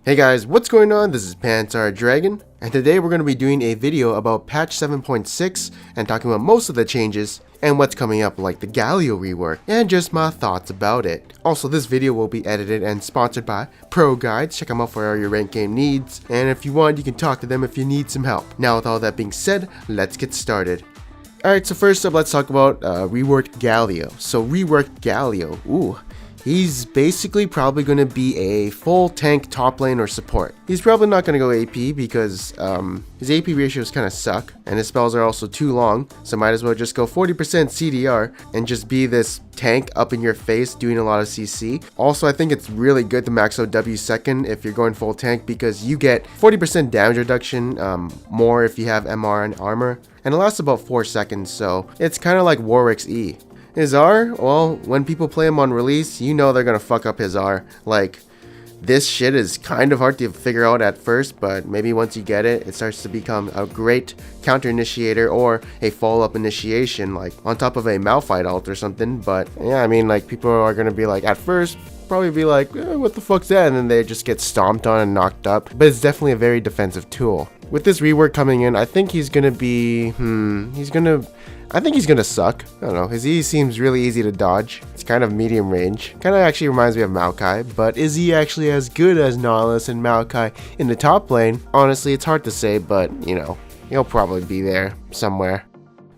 Hey guys, what's going on? This is Pantar Dragon, and today we're going to be doing a video about patch 7.6 and talking about most of the changes and what's coming up, like the GALIO rework and just my thoughts about it. Also, this video will be edited and sponsored by Pro Guides. Check them out for all your rank game needs, and if you want, you can talk to them if you need some help. Now, with all that being said, let's get started. Alright, so first up, let's talk about reworked GALIO. So reworked GALIO, ooh. He's basically probably going to be a full tank top lane or support. He's probably not going to go AP because his AP ratios kind of suck and his spells are also too long, so might as well just go 40% CDR and just be this tank up in your face doing a lot of CC. Also, I think it's really good to max out W second if you're going full tank because you get 40% damage reduction more if you have MR and armor, and it lasts about 4 seconds, so it's kind of like Warwick's E. His R, well, when people play him on release, you know they're gonna fuck up his R. Like, this shit is kind of hard to figure out at first, but maybe once you get it, it starts to become a great counter initiator or a follow-up initiation, like on top of a Malphite ult or something. But yeah, I mean, like, people are gonna be like, at first, probably be like, what the fuck's that? And then they just get stomped on and knocked up. But it's definitely a very defensive tool. With this rework coming in, I think he's gonna be, I think he's gonna suck. I don't know, his E seems really easy to dodge. It's kind of medium range. Kind of actually reminds me of Maokai, but is he actually as good as Nautilus and Maokai in the top lane? Honestly, it's hard to say, but you know, he'll probably be there somewhere.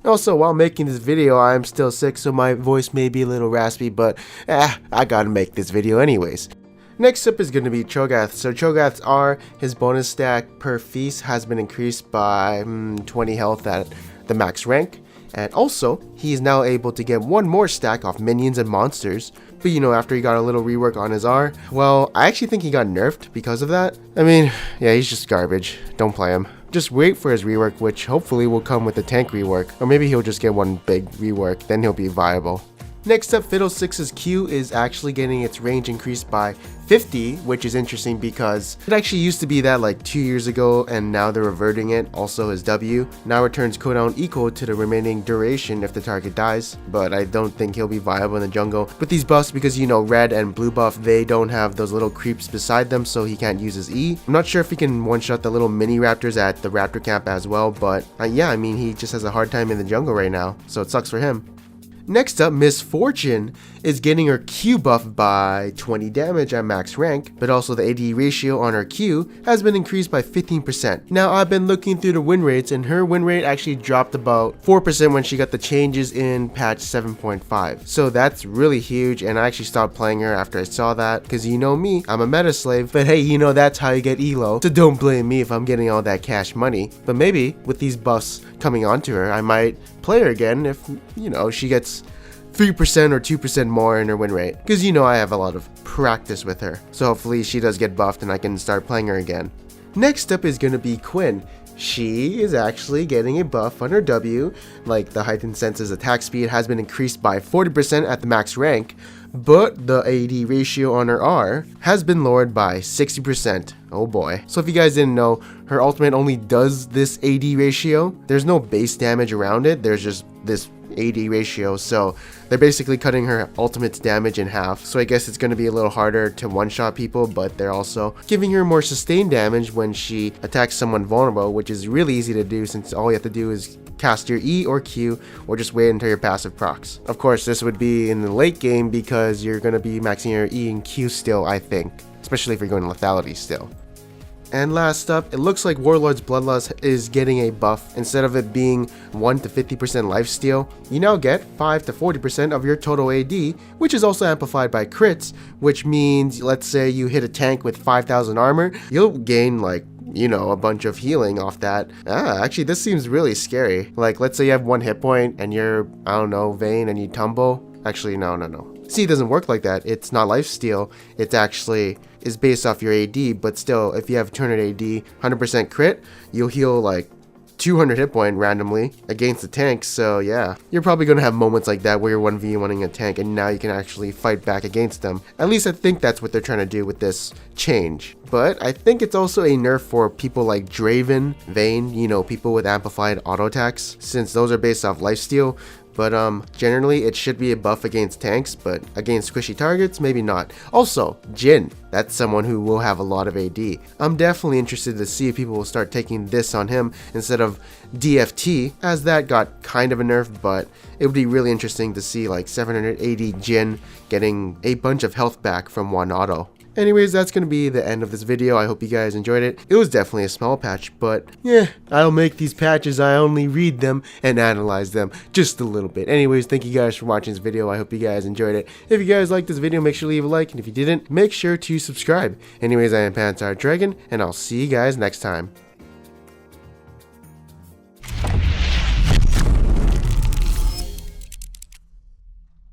Also, while making this video, I'm still sick, so my voice may be a little raspy, but I gotta make this video anyways. Next up is going to be Cho'Gath. So Cho'Gath's R, his bonus stack per feast has been increased by 20 health at the max rank. And also, he is now able to get one more stack off minions and monsters. But you know, after he got a little rework on his R, well, I actually think he got nerfed because of that. I mean, yeah, he's just garbage. Don't play him. Just wait for his rework, which hopefully will come with the tank rework. Or maybe he'll just get one big rework, then he'll be viable. Next up, FIDDLESTICKS' Q is actually getting its range increased by 50, which is interesting because it actually used to be that like 2 years ago and now they're reverting it. Also, his W now returns cooldown equal to the remaining duration if the target dies, but I don't think he'll be viable in the jungle with these buffs because, you know, red and blue buff, they don't have those little creeps beside them, so he can't use his E. I'm not sure if he can one-shot the little mini raptors at the raptor camp as well, but yeah, I mean, he just has a hard time in the jungle right now, so it sucks for him. Next up, Miss Fortune is getting her Q buffed by 20 damage at max rank, but also the AD ratio on her Q has been increased by 15%. Now, I've been looking through the win rates and her win rate actually dropped about 4% when she got the changes in patch 7.5. So that's really huge, and I actually stopped playing her after I saw that because you know me, I'm a meta slave, but hey, you know that's how you get elo, so don't blame me if I'm getting all that cash money. But maybe with these buffs coming onto her, I might play her again if, you know, she gets 3% or 2% more in her win rate, because you know I have a lot of practice with her, so hopefully she does get buffed and I can start playing her again. Next up is going to be Quinn. She is actually getting a buff on her W, like the heightened senses attack speed has been increased by 40% at the max rank, but the AD ratio on her R has been lowered by 60%. Oh boy. So if you guys didn't know, her ultimate only does this AD ratio. There's no base damage around it, there's just this AD ratio, so they're basically cutting her ultimate's damage in half. So I guess it's going to be a little harder to one-shot people, but they're also giving her more sustained damage when she attacks someone vulnerable, which is really easy to do since all you have to do is cast your E or Q or just wait until your passive procs. Of course, this would be in the late game because you're going to be maxing your E and Q still, I think, especially if you're going lethality still. And last up, it looks like WARLORD'S BLOODLUST is getting a buff. Instead of it being 1 to 50% lifesteal, you now get 5 to 40% of your total AD, which is also amplified by crits, which means, let's say you hit a tank with 5,000 armor, you'll gain like, you know, a bunch of healing off that. Actually, this seems really scary. Like, let's say you have 1 hit point and you're, I don't know, Vayne and you tumble. Actually, no. See, it doesn't work like that. It's not lifesteal. It's actually is based off your AD, but still, if you have 200 AD, 100% crit, you'll heal like 200 hit point randomly against the tank. So yeah, you're probably going to have moments like that where you're 1v1ing a tank and now you can actually fight back against them. At least I think that's what they're trying to do with this change. But I think it's also a nerf for people like Draven, Vayne, you know, people with amplified auto attacks, since those are based off lifesteal. but generally it should be a buff against tanks, but against squishy targets, maybe not. Also, Jhin, that's someone who will have a lot of AD. I'm definitely interested to see if people will start taking this on him instead of DFT, as that got kind of a nerf, but it would be really interesting to see like 780 Jhin getting a bunch of health back from one auto. Anyways, that's going to be the end of this video. I hope you guys enjoyed it. It was definitely a small patch, but yeah, I'll make these patches. I only read them and analyze them just a little bit. Anyways, thank you guys for watching this video. I hope you guys enjoyed it. If you guys liked this video, make sure to leave a like, and if you didn't, make sure to subscribe. Anyways, I am Untitled Dragon, and I'll see you guys next time.